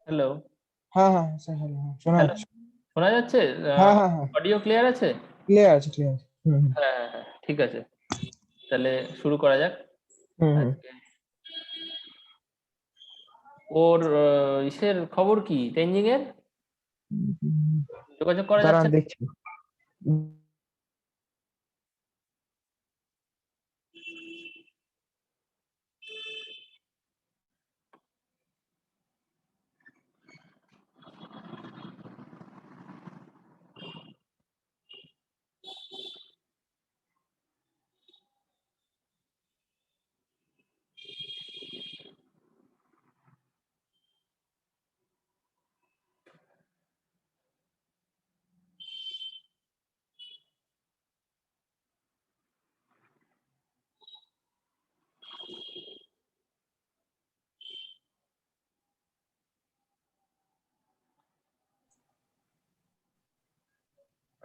Hello. হ্যাঁ হ্যাঁ sir, hello, হ্যাঁ শোনা হ্যালো, যাচ্ছে। শোনা যাচ্ছে? হ্যাঁ হ্যাঁ হ্যাঁ, অডিও ক্লিয়ার আছে? ক্লিয়ার আছে, ঠিক আছে। হুম হুম হ্যাঁ, হ্যাঁ, হ্যাঁ, ঠিক আছে। তাহলে শুরু করা যাক। হুম হুম। আজকে ওর ইসের খবর কি? তেনজিং এর হুম। যোগাযোগ করা যাচ্ছে দাঁড়ান না? দেখছি।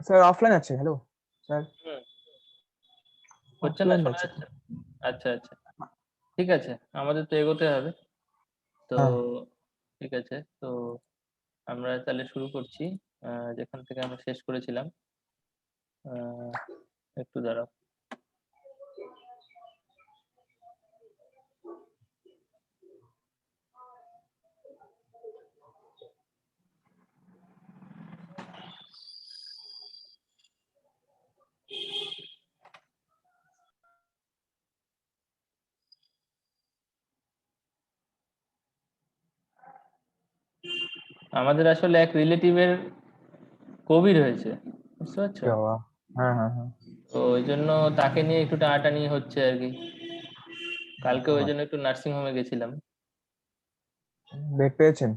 স্যার অফলাইন আছে, হ্যালো স্যার, হুম, হচ্ছে না, অফলাইন শোনা আছে তো। যাচ্ছে না? আচ্ছা, আচ্ছা। ঠিক আছে, আমাদের তো এগোতে হবে। তো হ্যাঁ, ঠিক আছে। তো আমরা তাহলে শুরু করছি যেখান থেকে আমরা শেষ করেছিলাম। আহ, একটু দাঁড়াও। আমাদের আসলে এক রিলেটিভের কোভিড হয়েছে, বুঝতে পারছো? কি বাবা। হ্যাঁ হ্যাঁ হ্যাঁ। তো ওই জন্য তাকে নিয়ে একটু টানাটানি হচ্ছে আর কি। কালকে ওই বাবা, জন্য একটু নার্সিং হোমে গেছিলাম। বেড পেয়েছেন?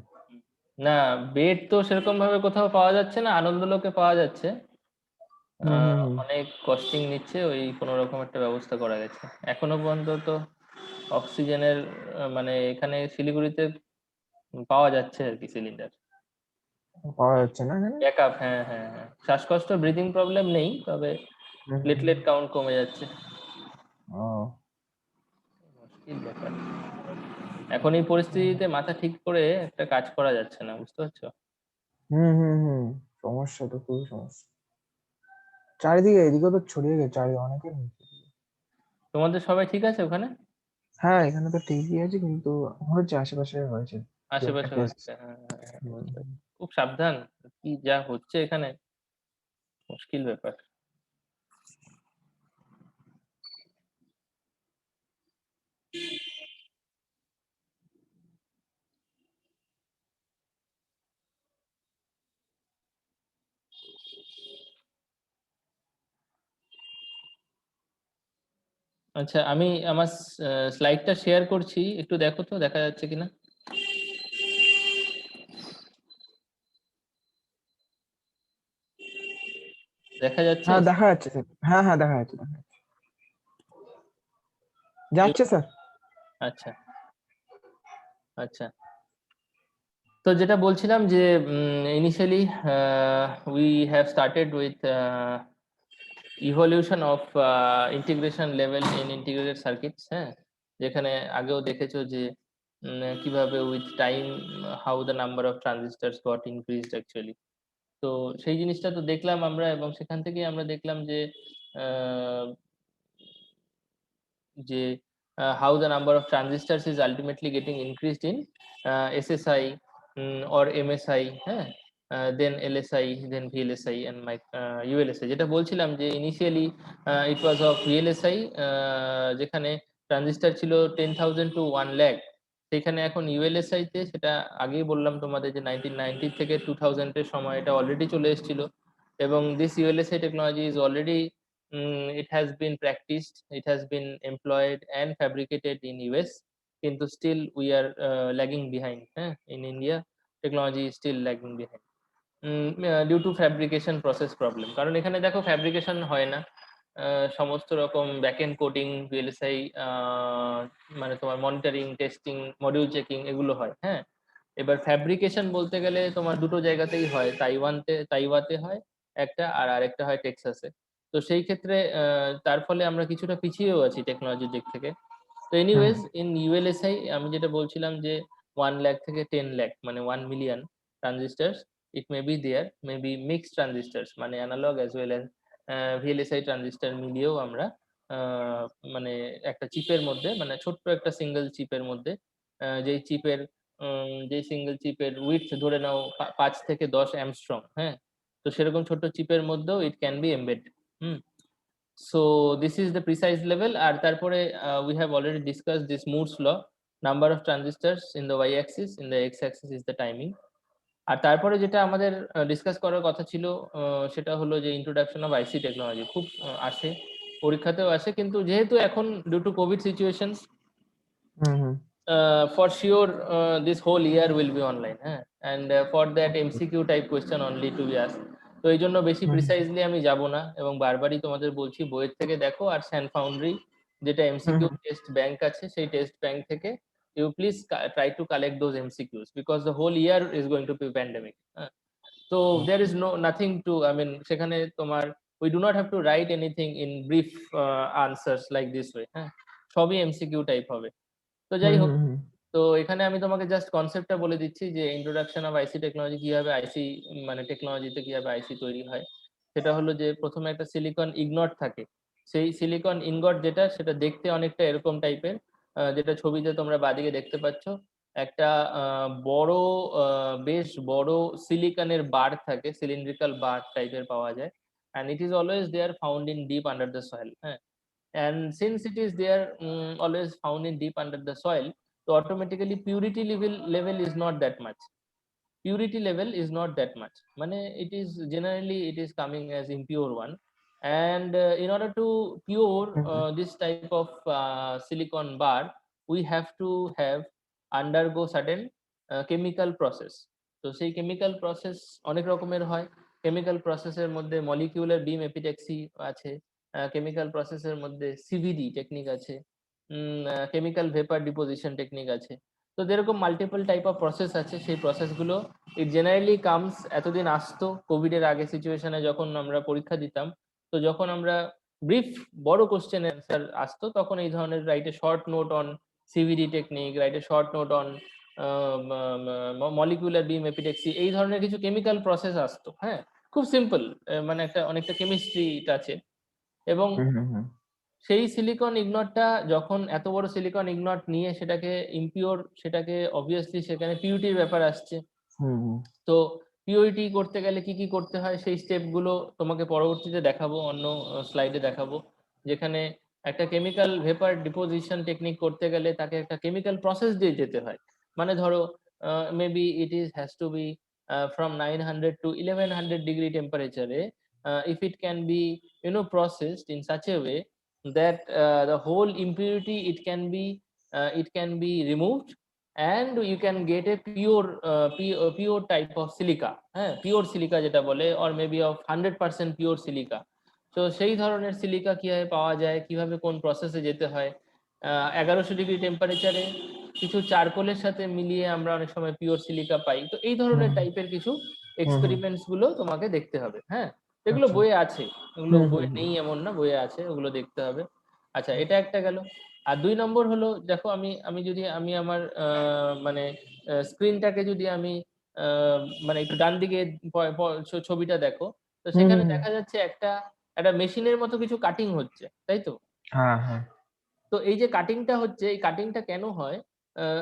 না, বেড তো সেরকম ভাবে কোথাও পাওয়া যাচ্ছে না, আনন্দলোকে পাওয়া যাচ্ছে। হুম হুম হুম। অনেক কস্টিং নিচ্ছে, ওই কোনো রকম একটা ব্যবস্থা করা গেছে। এখনো পর্যন্ত তো অক্সিজেনের মানে এখানে শিলিগুড়িতে পাওয়া যাচ্ছে আর কি সিলিন্ডার। পাওয়া যাচ্ছে না এখানে? ব্যাকআপ, হ্যাঁ হ্যাঁ হ্যাঁ, শ্বাসকষ্ট ব্রিদিং প্রবলেম নেই, তবে হুম হুম প্লেটলেট কাউন্ট কমে যাচ্ছে। হুম। ও। মুশকিল ব্যাপার। এখন এই পরিস্থিতিতে মাথা ঠিক করে একটা কাজ করা যাচ্ছে না, বুঝতে পারছো? হুম হুম হুম। সমস্যা তো, খুবই সমস্যা। চারিদিকে, এদিকে তো ছড়িয়ে গেছে, চারিদিকে অনেকের হয়েছে। তোমাদের সবাই ঠিক আছে ওখানে? হ্যাঁ, এখানে তো ঠিকই আছে, কিন্তু হয়েছে আশেপাশে হয়েছে দু একটা আশেপাশে কেস। হচ্ছে, হ্যাঁ হ্যাঁ হ্যাঁ, বুঝতে পারছি। খুব সাবধান, কি যা হচ্ছে এখানে, মুশকিল ব্যাপার। আচ্ছা, আমি আমার স্লাইডটা শেয়ার করছি, একটু দেখো তো দেখা যাচ্ছে কিনা। দেখা যাচ্ছে? হ্যাঁ দেখা যাচ্ছে স্যার, হ্যাঁ হ্যাঁ দেখা যাচ্ছে, দেখা যাচ্ছে। যাচ্ছে স্যার। আচ্ছা, আচ্ছা। তো যেটা বলছিলাম যে initially we have started with evolution of integration level in integrated circuits, হ্যাঁ, যেখানে আগেও দেখেছো যে কিভাবে with time how the number of ট্রানজিস্টার্স goat increased actually. তো সেই জিনিসটা তো দেখলাম আমরা, এবং সেখান থেকেই আমরা দেখলাম যে আহ, যে how the number of transistors is ultimately getting increased in SSI or MSI, হ্যাঁ, then LSI, then VLSI and ULSI। যেটা বলছিলাম যে initially it was of VLSI, যেখানে ট্রানজিস্টার ছিল 10,000 to 1 lakh, সেখানে এখন ইউএলএসআই তে সেটা আগেই বললাম তোমাদের যে 1990 থেকে 2000 এর সময় এটা অলরেডি চলে এসেছিল। এবং this ইউএলএসআই technology is already, it has been practiced, it has been employed and fabricated in US, কিন্তু still we are lagging behind, হ্যাঁ, in India technology is still lagging behind due to fabrication process problem। কারণ এখানে দেখো fabrication হয় না, সমস্ত রকম backend coding, VLSI, মানে তোমার মনিটরিং, টেস্টিং, মডিউল চেকিং এগুলো হয়, হ্যাঁ। এবার ফ্যাব্রিকেশন বলতে গেলে তোমার দুটো জায়গাতেই হয়, তাইওয়াতে হয় একটা, আর আরেকটা হয় টেক্সাসে। তো সেই ক্ষেত্রে তার ফলে আমরা কিছুটা পিছিয়েও আছি টেকনোলজির দিক থেকে। তো হুম এনিওয়েজ ইন ইউএলএসআই আমি যেটা বলছিলাম যে 1 lakh থেকে 10 lakh মানে 1 million transistors, it may be there, maybe mixed transistors মানে analog as well as VLSI transistor মিলিয়েও আমরা মানে একটা চিপের মধ্যে মানে ছোট্ট একটা সিঙ্গেল চিপের মধ্যে যেই চিপের যেই সিঙ্গেল চিপের উইডথ ধরে নাও 5 থেকে 10 অ্যামস্ট্রং, হ্যাঁ, তো সেরকম ছোট্ট চিপের মধ্যেও it can be embed. So this is the precise level, আর তারপরে we have already discussed this Moore's law, number of transistors in the y axis, in the x axis is the timing। আর তারপরে যেটা আমাদের discuss করার কথা ছিল সেটা হলো যে ইন্ট্রোডাকশন অফ আইসি টেকনোলজি, খুব আসে পরীক্ষাতেও আসে, কিন্তু যেহেতু এখন due to Covid situation for sure this whole year will be online, হ্যাঁ, and for that MCQ type question only to be asked। তো এই জন্য বেশি প্রিসাইজলি আমি যাব না এবং বারবারই তোমাদের বলছি বইয়ের থেকে দেখো, আর স্যান ফাউন্ড্রি যেটা MCQ টেস্ট ব্যাংক আছে সেই টেস্ট ব্যাংক থেকে you please try to collect those MCQs because the whole year is going to be pandemic, so there is nothing to, I mean সেখানে তোমার we do not have to write anything in brief answers like this way, হ্যাঁ, সবই MCQ type হবে। তো যাই হোক, তো এখানে আমি তোমাকে জাস্ট কনসেপ্টটা বলে দিচ্ছি যে ইন্ট্রোডাকশন অফ আইসি টেকনোলজি, কিভাবে আইসি মানে টেকনোলজিতে কিভাবে আইসি তৈরি হয়। সেটা হলো যে প্রথমে একটা সিলিকন ইগনট থাকে, সেই সিলিকন ইনগট যেটা সেটা দেখতে অনেকটা এরকম টাইপের, যেটা ছবিতে তোমরা বাদিকে দেখতে পাচ্ছ, একটা বড় বেশ বড় সিলিকনের বার থাকে, সিলিন্ড্রিক্যাল বার টাইপের পাওয়া যায়, and it is always there found in deep under the soil, হ্যাঁ, and since it is there always found in deep under the soil, so automatically purity level is not that much, purity level is not that much, মানে it is generally it is coming as impure one, and in order to pure this type of silicon bar we have to have undergo certain chemical process। তো সেই chemical process অনেক রকমের হয়, chemical process এর মধ্যে molecular beam epitaxy আছে, chemical process এর মধ্যে CVD টেকনিক আছে, chemical vapor deposition টেকনিক আছে। তো যেরকম মাল্টিপল টাইপ অফ প্রসেস আছে, সেই প্রসেসগুলো ইট জেনারেলি কামস, এতদিন আসতো কোভিড এর আগে সিচুয়েশনে যখন আমরা পরীক্ষা দিতাম, তো যখন আমরা ব্রিফ বড় কোশ্চেন অ্যান্সার আসতো তখন এই ধরনের write a short note on CVD technique, write a short note on molecular beam epitaxy, এই ধরনের কিছু কেমিক্যাল প্রসেস আসতো, হ্যাঁ, খুব সিম্পল, মানে একটা অনেকটা কেমিস্ট্রি আছে। এবং সেই সিলিকন ইগনটটা যখন এত বড় সিলিকন ইগনট নিয়ে সেটাকে ইমপিওর, সেটাকে অবভিয়াসলি সেখানে পিউরিটির ব্যাপার আসছে। তো পিউরিটি করতে গেলে কি কি করতে হয় সেই স্টেপগুলো তোমাকে পরবর্তীতে দেখাবো, অন্য স্লাইডে দেখাবো, যেখানে একটা কেমিক্যাল ভেপার ডিপোজিশন টেকনিক করতে গেলে তাকে একটা কেমিক্যাল প্রসেস দিয়ে যেতে হয়। মানে ধরো maybe it is has to be from 900 to 1100 degree temperature, if it can be processed in such a way that the whole impurity it can be removed and you can get a pure type of silica, হ্যাঁ, pure silica যেটা বলে, or maybe of 100% pure silica. তো সেই ধরনের silica কিভাবে পাওয়া যায়, কিভাবে কোন প্রসেসে যেতে হয়, 1100 ডিগ্রি টেম্পারেচারে কিছু চারকোলের সাথে মিলিয়ে আমরা অনেক সময় পিওর সিলিকা পাই। তো এই ধরনের টাইপের কিছু এক্সপেরিমেন্টস গুলো তোমাকে দেখতে হবে, হ্যাঁ, এগুলো বইয়ে আছে, এগুলো বইয়ে নেই এমন না, বইয়ে আছে, ওগুলো দেখতে হবে। আচ্ছা, এটা একটা গেল। আর 2 নম্বর হলো, দেখো আমি যদি আমি আমার মানে স্ক্রিনটাকে যদি আমি মানে একটু ডান দিকে ছবিটা দেখো, তো সেখানে দেখা যাচ্ছে একটা একটা মেশিনের মতো কিছু কাটিং হচ্ছে, তাই তো? তো এই যে কাটিংটা হচ্ছে, এই কাটিংটা কেন হয়?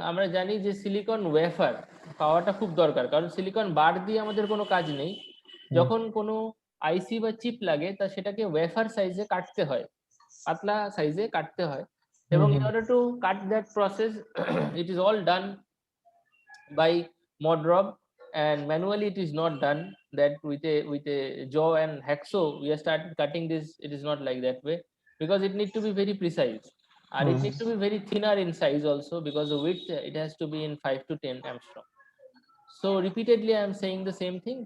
আমরা জানি যে সিলিকন ওয়েফার পাওয়াটা খুব দরকার, কারণ সিলিকন বার দিয়ে আমাদের কোনো কাজ নেই। যখন কোনো আইসি বা চিপ লাগে তা সেটাকে ওয়েফার সাইজে কাটতে হয়, পাতলা সাইজে কাটতে হয়, এবং in order to cut that process it is all done by modrob, and manually it is not done that with a jaw and hacksaw we have started cutting this, it is not like that way, because it need to be very precise, and it need to be very thinner in size also, because the width it has to be in 5 to 10 angstrom. So repeatedly I am saying the same thing,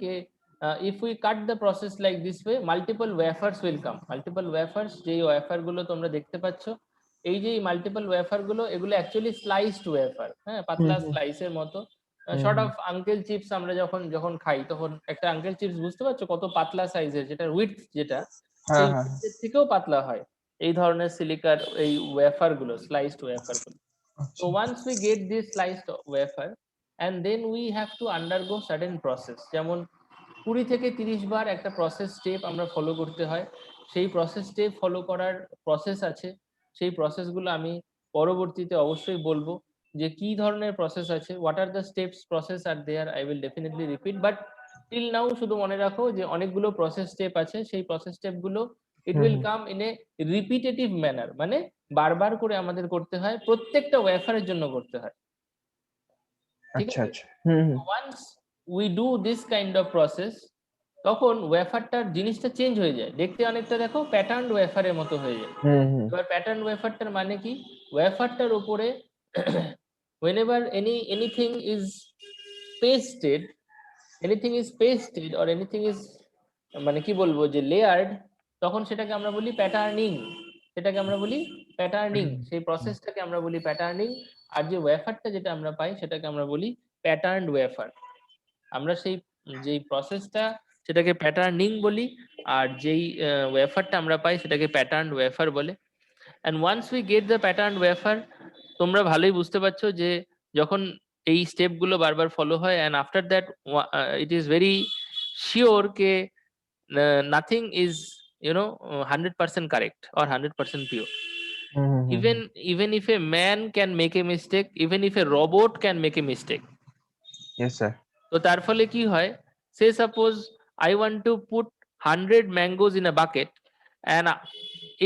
if we cut the process like this way multiple wafers will come, multiple wafers, যে wafer গুলো তোমরা দেখতে পাচ্ছ, এই যে multiple wafer গুলো, এগুলো actually sliced wafer, হ্যাঁ, পাতলা স্লাইসের মতো, শর্ট অফ আঙ্কেল চিপস। আমরা যখন যখন খাই তখন একটা আঙ্কেল চিপস বুঝতে পারছো কত পাতলা সাইজের, যেটা উইডথ যেটা সেই উইডথের থেকেও পাতলা হয় এই ধরনের সিলিকার এই ওয়েফার গুলো, স্লাইসড ওয়েফার গুলো। So once we get this sliced wafer, and then we have to undergo certain process, যেমন 20 থেকে 30 বার একটা প্রসেস স্টেপ আমরা ফলো করতে হয়। সেই প্রসেস স্টেপ ফলো করার প্রসেস আছে, সেই প্রসেসগুলো আমি পরবর্তীতে অবশ্যই বলবো যে কি ধরনের প্রসেস আছে, what are the steps process are there, I will definitely repeat. But till now শুধু মনে রাখো যে অনেকগুলো প্রসেস স্টেপ আছে, সেই প্রসেস স্টেপগুলো it will come in a repetitive manner, মানে বারবার করে আমাদের করতে হয়, প্রত্যেকটা ওয়েফারের জন্য করতে হয়। ঠিক আচ্ছা আছে? আচ্ছা once we do this kind of process, তখন ওয়েফারটার জিনিসটা চেঞ্জ হয়ে যায়, দেখতে অনেকটা দেখো প্যাটার্ন ওয়েফারের মতো হয়ে যায়। এবার প্যাটার্ন ওয়েফারটার মানে কি, ওয়েফারটার উপরে whenever anything is pasted, or anything is মানে কি বলবো যে লেয়ার্ড, তখন সেটাকে আমরা বলি প্যাটার্নিং, সেই প্রসেসটাকে আমরা বলি প্যাটার্নিং। আর যে ওয়েফারটা যেটা আমরা পাই সেটাকে আমরা বলি প্যাটার্নড ওয়েফার। আমরা সেই যেই প্রসেসটা সেটাকে প্যাটার্নিং বলি, আর যেই ওয়েফারটা আমরা পাই সেটাকে প্যাটার্নড ওয়েফার বলে। and once we get the patterned wafer, তোমরা ভালোই বুঝতে পারছো যে যখন এই স্টেপ গুলো বারবার ফলো হয়, and after that it is very sure ke nothing is, you know, 100% correct or 100% pure. Even if a man can make a mistake, even if a robot can make a mistake. Yes sir. তো তার ফলে কি হয়, say suppose I want to put 100 mangoes in a bucket, and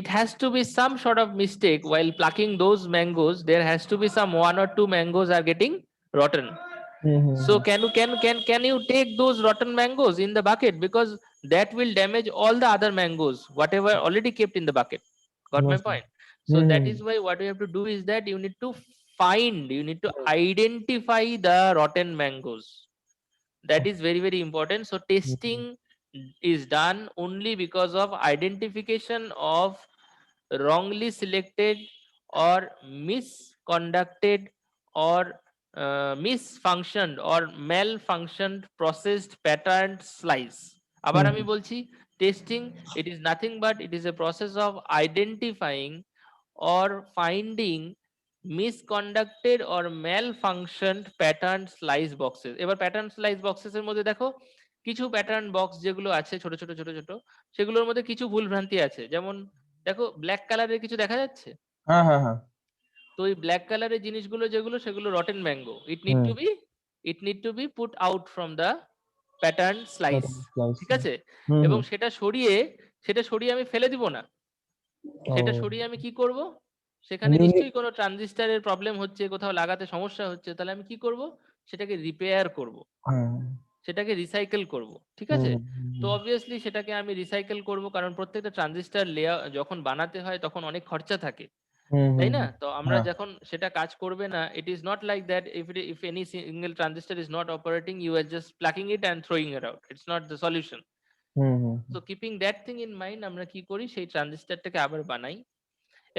it has to be some sort of mistake while plucking those mangoes, there has to be some 1 or 2 mangoes are getting rotten. So can you take those rotten mangoes in the bucket, because that will damage all the other mangoes whatever already kept in the bucket. Got my point? So that is why what you have to do is that you need to identify the rotten mangoes. That is very very important. So testing is done only because of identification of wrongly selected or misconducted or misfunctioned or malfunctioned processed patterned slice. আবার আমি বলছি, testing, it is nothing but it is a process of identifying or finding misconducted or malfunctioned pattern slice boxes. এবার pattern slice boxes এর মধ্যে দেখো কিছু pattern box যেগুলো আছে ছোট ছোট ছোট ছোট, সেগুলোর মধ্যে কিছু ভুল ভ্রান্তি আছে। যেমন দেখো ব্ল্যাক কালারের কিছু দেখা যাচ্ছে, তো এই ব্ল্যাক কালারের জিনিসগুলো যেগুলো, সেগুলো rotten mango. It need to be put out from the pattern slice. ঠিক আছে? এবং সেটা সরিয়ে আমি ফেলে দিব না, সেটা সরিয়ে আমি কি করব, সেখানে নিশ্চয়ই কোনো ট্রানজিস্টরের প্রবলেম হচ্ছে, কোথাও লাগাতে সমস্যা হচ্ছে, তাহলে আমি কি করব, সেটাকে রিপেয়ার করব, সেটাকে রিসাইকেল করব। ঠিক আছে? তো অবভিয়াসলি সেটাকে আমি রিসাইকেল করব, কারণ প্রত্যেকটা ট্রানজিস্টর লেয়ার যখন বানাতে হয় তখন অনেক খরচা থাকে, তাই না? তো আমরা যখন সেটা কাজ করবে না, it is not like that if any single transistor is not operating, you are just plucking it and throwing it out. It's not the solution. So keeping that thing in mind, আমরা কি করি, সেই ট্রানজিস্টরটাকে আবার বানাই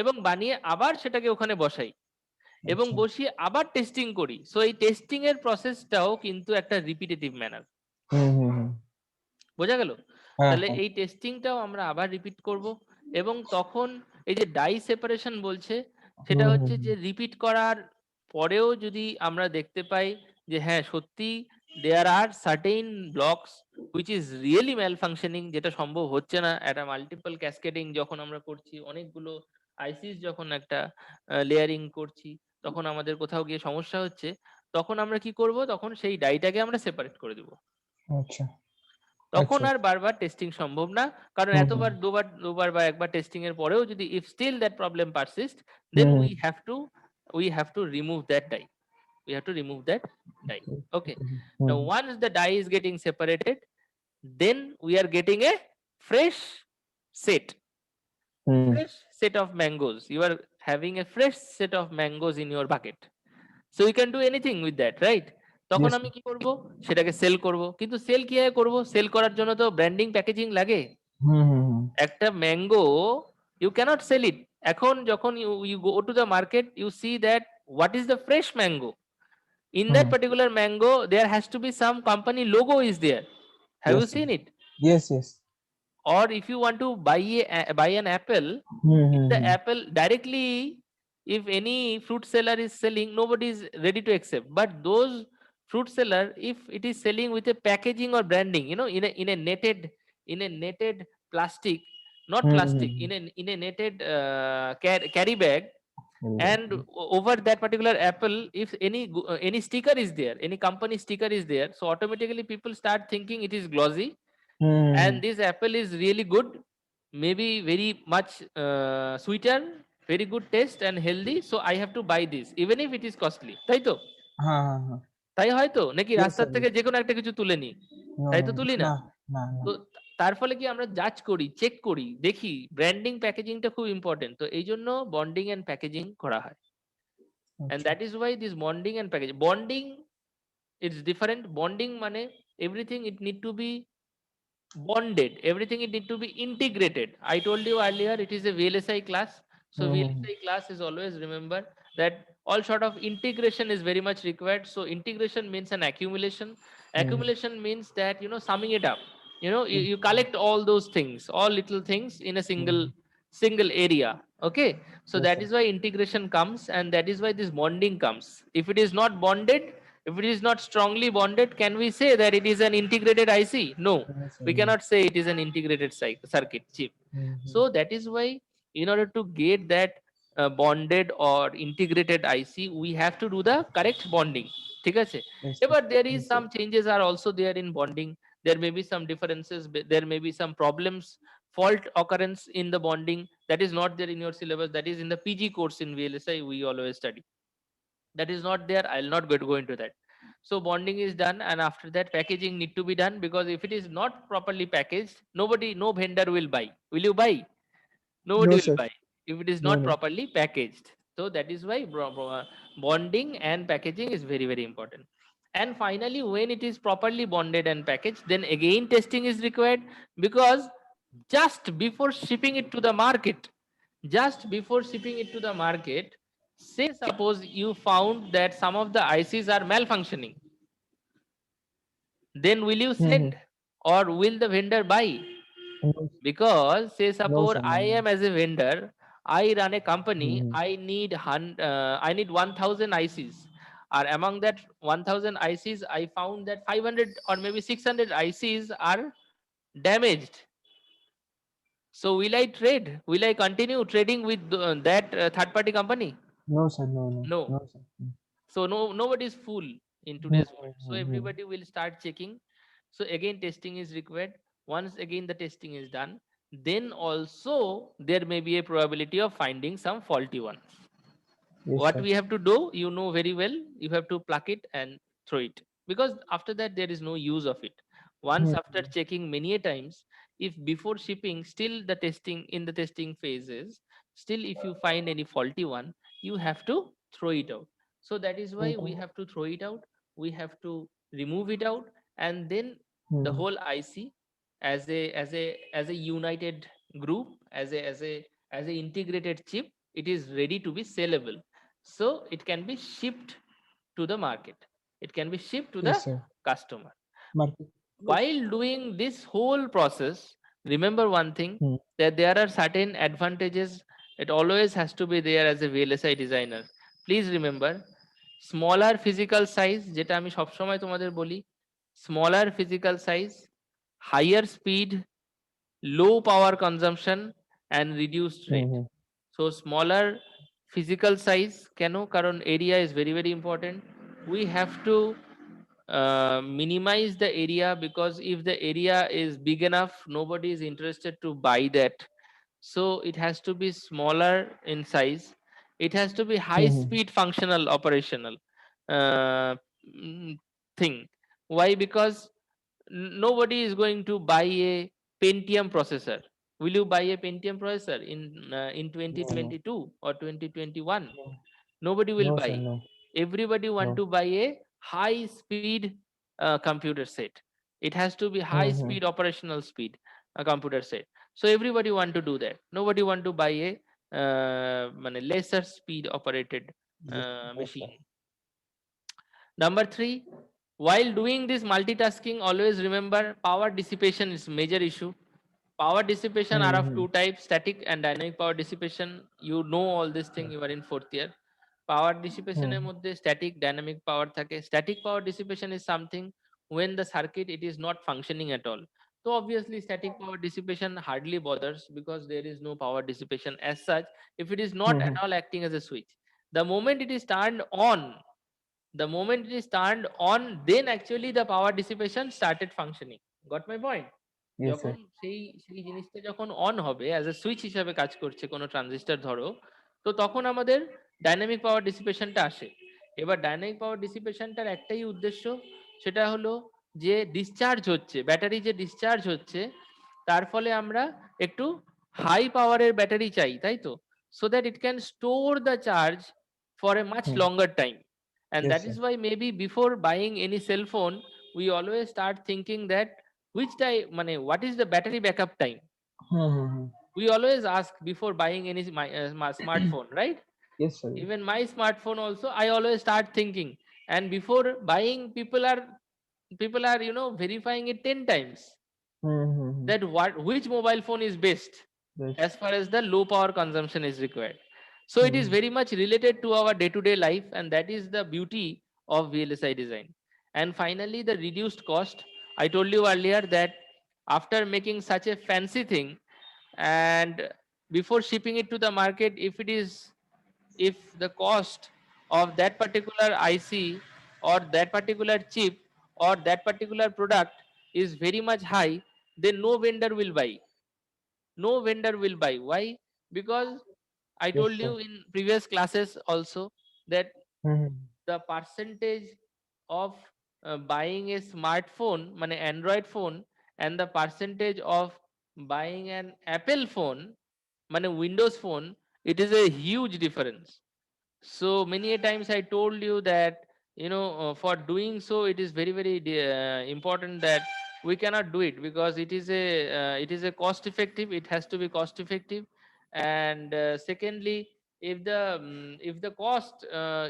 এবং বানিয়ে আবার সেটাকে ওখানে বসাই এবং বসিয়ে আবার টেস্টিং করি। সো এই টেস্টিং এর প্রসেসটাও কিন্তু একটা রিপিটেটিভ ম্যানার। বোঝা গেল? তাহলে এই টেস্টিংটাও আমরা আবার রিপিট করব, এবং তখন এই যে ডাই সেপারেশন বলছে, সেটা হচ্ছে যে রিপিট করার পরেও যদি আমরা দেখতে পাই যে হ্যাঁ সত্যি there are certain blocks which is really malfunctioning, যেটা সম্ভব হচ্ছে না একটা মাল্টিপল ক্যাসকেডিং যখন আমরা করছি, অনেকগুলো আইসিস যখন একটা লেয়ারিং করছি, তখন আমাদের কোথাও গিয়ে সমস্যা হচ্ছে, তখন আমরা কি করব, তখন সেই ডাইটাকে আমরা সেপারেট করে দেব। আচ্ছা, তখন আর বারবার টেস্টিং সম্ভব না, কারণ এতবার দুবার বা একবার টেস্টিং এর পরেও যদি if still that problem persists, then we have to remove that die. Okay. Now once the die is getting separated, then we are getting a fresh set of mangoes. You are having a fresh set of mangoes in your bucket, so you can do anything with that, right? তখন আমি কি করব, সেটাকে sell করব। কিন্তু sell কিভাবে করব, sell করার জন্য তো ব্র্যান্ডিং প্যাকেজিং লাগে। একটা mango you can't sell it. এখন যখন you go to the market, you see that what is the fresh mango, in that particular mango there has to be some company logo is there. Have you seen it? Yes. Or if you want to buy an apple, the apple directly if any fruit seller is selling, nobody is ready to accept. But those fruit seller, if it is selling with a packaging or branding, in a netted plastic, not plastic, Hmm. in a netted carry bag, and over that particular apple, if any sticker is there, any company sticker is there, so automatically people start thinking it is glossy, Hmm. and this apple is really good, maybe very much sweeter, very good taste and healthy, so I have to buy this even if it is costly, তাই তো? হ্যাঁ হ্যাঁ হ্যাঁ তাই হয়তো, নাকি Yes, রাস্তার sir. থেকে যে কোনো একটা কিছু তুলে নি, No, তাই no, তো তুলি না? না, না, না। তো তার ফলে কি আমরা জাজ করি, চেক করি, দেখি ব্র্যান্ডিং প্যাকেজিংটা খুব ইম্পর্টেন্ট, তো এই জন্য বন্ডিং এন্ড প্যাকেজিং করা হয়। And আচ্ছা। that is why this bonding and packaging, bonding, it's different. Bonding মানে everything it need to be bonded, everything it need to be integrated. I told you earlier it is a VLSI class, so hmm, hmm, VLSI class is always remember that all sort of integration is very much required. So integration means an accumulation. Hmm, Accumulation means that, summing it up, you, hmm, you collect all those things, all little things in a hmm, single area. Okay, so Yes, that sir. is why integration comes, and that is why this bonding comes. If it is not bonded, if it is not strongly bonded, can we say that it is an integrated IC? No, Yes, sir. we No. cannot say it is an integrated circuit chip. Hmm, hmm, So that is why, in order to get that bonded or integrated IC, we have to do the correct bonding. ঠিক আছে? Yes, sir. But there is Yes, sir. some changes are also there in bonding. There may be some differences, there may be some problems, fault occurrence in the bonding that is not there in your syllabus, that is in the PG course in VLSI we always study. That is not there, I'll not go into that. So bonding is done, and after that packaging need to be done, because if it is not properly packaged, no vendor will buy. Will you buy? Nobody No, will sir. buy if it is No, not no. properly packaged. So that is why bonding and packaging is very, very important. And finally, when it is properly bonded and packaged, then again testing is required, because just before shipping it to the market, say suppose you found that some of the ICs are malfunctioning, then will you hmm, hmm. send, or will the vendor buy? No, Because say no, suppose sir. No, I no. am as a vendor, I run a hmm, company, hmm, I need 1000 ICs, or among that 1000 ICs I found that 500 or maybe 600 ICs are damaged. So will I trade, will I continue trading with that third party company? No, sir. No, no. No. No, sir. So nobody is fool in hmm, today's hmm, world, so hmm, hmm. everybody will start checking. So again testing is required. Once again the testing is done, then also there may be a probability of finding some faulty one. Yes, What sir. we have to do, you know very well, you have to pluck it and throw it, because after that there is no use of it. Once hmm, after checking many a times, if before shipping still the testing, in the testing phases, still if you find any faulty one, you have to throw it out. So that is why we have to throw it out, we have to remove it out, and then the hmm, whole IC, as a united group, as a integrated chip, it is ready to be sellable, so it can be shipped to the market, it can be shipped to the Yes, sir. customer. Market. Yes. While doing this whole process, remember one thing, hmm, that there are certain advantages, it always has to be there as a VLSI designer. Please remember, smaller physical size, যেটা আমি সবসময় তোমাদের বলি, smaller physical size, higher speed, low power consumption, and reduced hmm, rate. Hmm. So smaller physical size, কেন? কারণ area is very, very important. We have to minimize the area, because if the area is big enough, nobody is interested to buy that. So it has to be smaller in size. It has to be high hmm, hmm. speed functional operational uh, mm, thing. Why? Because nobody is going to buy a Pentium processor. Will you buy a Pentium processor in No, no. 2022 or 2021? No. Nobody will No, sir. buy. No. Everybody want No. to buy a high speed computer set. It has to be high hmm, hmm. speed operational speed computer set. So everybody want to do that. Nobody want to buy a lesser speed operated Yes, yes, sir. machine. Number three, while doing this multitasking, always remember power dissipation is major issue. Power dissipation are of Hmm. two types, static and dynamic power dissipation. You know all this thing, you are in fourth year. Power dissipation এর Hmm. মধ্যে static dynamic power থাকে. Static power dissipation is something when the circuit it is not functioning at all. So obviously static power dissipation hardly bothers because there is no power dissipation as such if it is not at Hmm. all acting as a switch. The moment it is turned on, the moment it is turned on, then actually the power dissipation started functioning. Got my point? Yes, যখন sir. সেই সেই জিনিসটা যখন on হবে as a switch হিসাবে কাজ করছে কোনো ট্রানজিস্টর ধরো, তো তখন আমাদের ডাইনামিক পাওয়ার ডিসিপেশনটা আসে। এবার ডাইনামিক পাওয়ার ডিসিপেশনটার একটাই উদ্দেশ্য, সেটা হলো যে ডিসচার্জ হচ্ছে, ব্যাটারি যে ডিসচার্জ হচ্ছে তার ফলে আমরা একটু হাই পাওয়ারের ব্যাটারি চাই, তাই তো? So that it can store the charge for a much Hmm. Longer time. And Yes, that is sir. why maybe before buying any cell phone, we always start thinking that which time, mane, what is the battery backup time? Hmm. We always ask before buying any my smartphone, right? Yes, sir. Yes. Even my smartphone also, I always start thinking. And before buying, people are verifying it 10 times Hmm. that which mobile phone is best Yes. as far as the low power consumption is required. So it is Hmm. very much related to our day to day life, and that is the beauty of VLSI design. And finally, the reduced cost. I told you earlier that after making such a fancy thing and before shipping it to the market, if the cost of that particular IC or that particular chip or that particular product is very much high, then no vendor will buy. No vendor will buy. Why? Because I Yes, told sir. you in previous classes also that Hmm. the percentage of buying a smartphone, মানে Android phone, and the percentage of buying an Apple phone, মানে Windows phone, it is a huge difference. So many a times I told you that for doing so it is very very important that we cannot do it because it is a cost effective, it has to be cost effective. And secondly, if the cost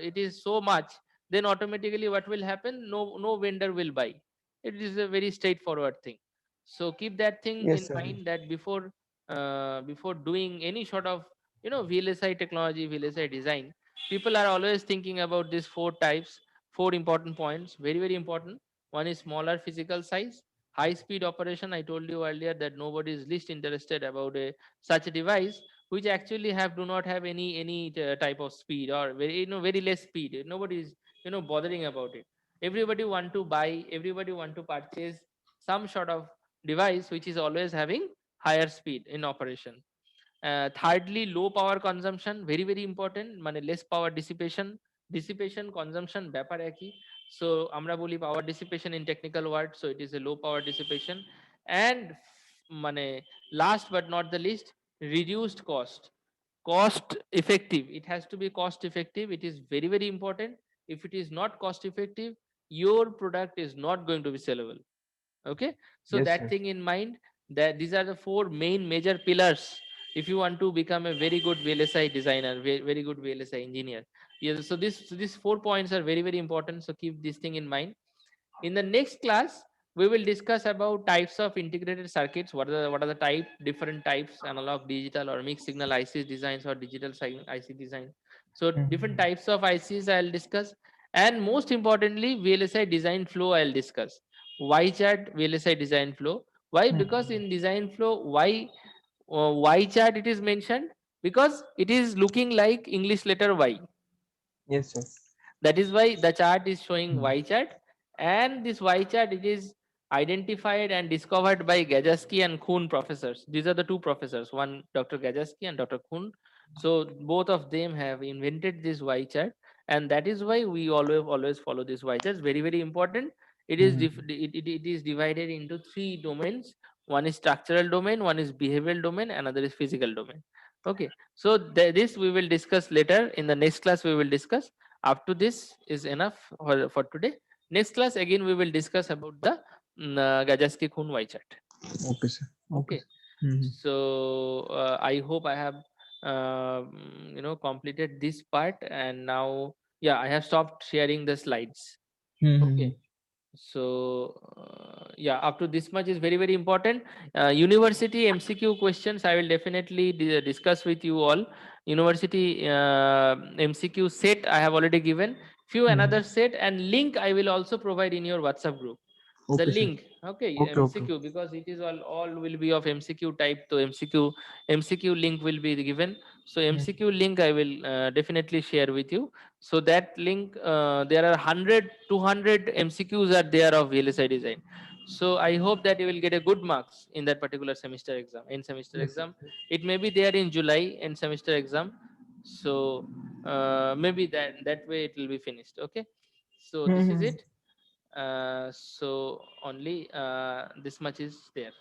it is so much, then automatically what will happen, no vendor will buy. It is a very straightforward thing. So keep that thing Yes, in sir. mind that before doing any sort of VLSI technology, VLSI design, people are always thinking about these four types, four important points, very very important. One is smaller physical size, high speed operation. I told you earlier that nobody is least interested about such a device which actually do not have any type of speed or very less speed. Nobody is bothering about it. Everybody want to buy, everybody want to purchase some sort of device which is always having higher speed in operation. Thirdly, low power consumption, very very important, মানে less power dissipation. Dissipation consumption ব্যাপার একই। So আমরা বলি power dissipation in technical word, so it is a low power dissipation. And মানে last but not the least, reduced cost. Cost effective, it has to be cost effective, it is very very important. If it is not cost effective, your product is not going to be sellable. Okay, so Yes, that sir. thing in mind, that these are the four main major pillars if you want to become a very good VLSI designer, very good VLSI engineer. Yes, so these 4 points are very very important, so keep this thing in mind. In the next class, we will discuss about types of integrated circuits. What are the different types, analog, digital, or mixed signal ICs designs, or digital IC design. So different Hmm. types of ICs I'll discuss, and most importantly, VLSI design flow I'll discuss. Y chart VLSI design flow. Why? Because Hmm. in design flow, Y chart it is mentioned because it is looking like English letter Y. Yes, sir. That is why the chart is showing Hmm. Y chart, and this Y chart it is identified and discovered by Gajaski and Kuhn professors. These are the two professors, one Dr. Gajaski and Dr. Kuhn. So both of them have invented this Y chart, and that is why we always follow this Y chart. It's very very important. It is Hmm. it is divided into three domains. One is structural domain, one is behavioral domain, another is physical domain. Okay, so this we will discuss later in the next class. We will discuss. Up to this is enough for today. Next class again we will discuss about the Gajaski Khun Y chart. Okay, sir. Okay, Okay, sir. Hmm. so I hope I have completed this part, and now yeah, I have stopped sharing the slides. Hmm. Okay, So yeah, up to this much is very very important. University MCQ questions I will definitely discuss with you all. University MCQ set I have already given, few Hmm. another set, and link I will also provide in your WhatsApp group, the Okay, sir. link. Okay, Okay, okay. MCQ, because it is all will be of MCQ type, so MCQ link will be given. So Hmm. MCQ link I will definitely share with you. So that link, there are 100 200 MCQs are there of VLSI design. So I hope that you will get a good marks in that particular semester exam, in semester Yes, sir. exam. It may be there in July in semester exam. So maybe that way it will be finished. Okay, so this is Hmm. it. So only this much is there.